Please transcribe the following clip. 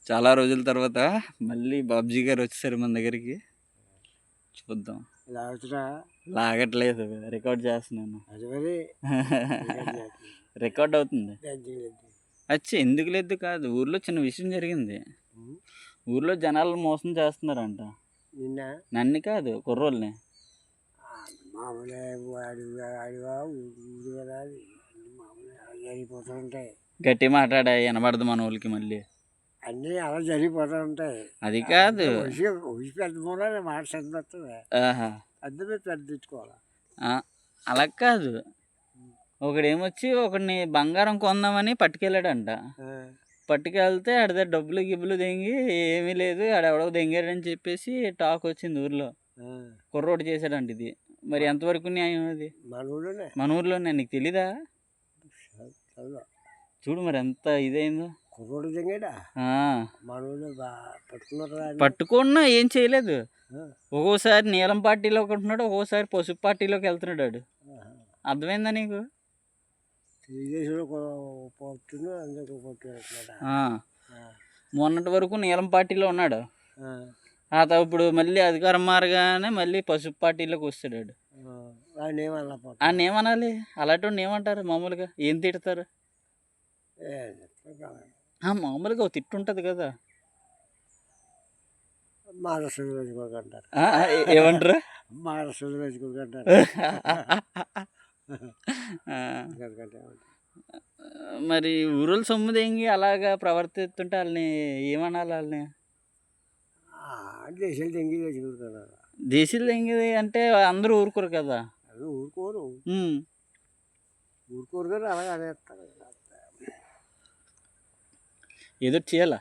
చాలా రోజుల తర్వాత మళ్ళీ బాబ్జీ గారు వచ్చేసారు మన దగ్గరికి. చూద్దాం. లాగట్లేదు, రికార్డ్ చేస్తున్నాను. రికార్డ్ అవుతుంది. ఎందుకు లేదు కాదు, ఊర్లో చిన్న విషయం జరిగింది. ఊర్లో జనాలు మోసం చేస్తున్నారంట. నన్ను కాదు, కుర్రోళ్ళని. గట్టి మాట్లాడా, వినబడదు మన వాళ్ళకి. మళ్ళీ అన్నీ అలా జరిగిపోతూ ఉంటాయి. అది కాదు, పెద్ద మూల మాట సరిపోతుంది. పెద్ద మీద పెద్దకోవాలి. అలా కాదు, ఒకడేమొచ్చి ఒకడిని బంగారం కొందామని పట్టుకెళ్ళాడంట. పట్టుకెళ్తే ఆడి దగ్గర డబ్బులు గిబ్బులు దెంగి ఏమీ లేదు, ఆడెవడో దెంగాడని చెప్పేసి టాక్ వచ్చింది ఊర్లో. కుర్రోడు చేశాడంట ఇది. మరి ఎంతవరకు న్యాయం అది? మన ఊర్లోనే. నీకు తెలీదా? చూడు మరి ఎంత ఇదైందో. కుర్రోడు దెంగాడా? పట్టుకున్నా ఏం చేయలేదు. ఒక్కోసారి నీలం పార్టీలోకి ఉంటున్నాడు, ఒక్కోసారి పసుపు పార్టీలోకి వెళ్తున్నాడు వాడు. అర్థమైందా నీకు? మొన్నటి వరకు నీలం పార్టీలో ఉన్నాడు, ఇప్పుడు మళ్ళీ అధికారం మారగానే మళ్ళీ పసుపు పార్టీలోకి వస్తాడు. ఆయన ఏమనాలి? అలాంటి ఏమంటారు మామూలుగా? ఏం తిడతారు? మామూలుగా ఒక తిట్టు ఉంటుంది కదా. ఏమంటారు? మరి ఊరుల సొమ్ము దెంగి అలాగా ప్రవర్తిస్తుంటే వాళ్ళని ఏమనాలి? వాళ్ళని దేశీయులు దెంగిది అంటే అందరూ ఊరుకోరు కదా. ఊరుకోరు కదా, అలాగే ఏదో చేయాలా.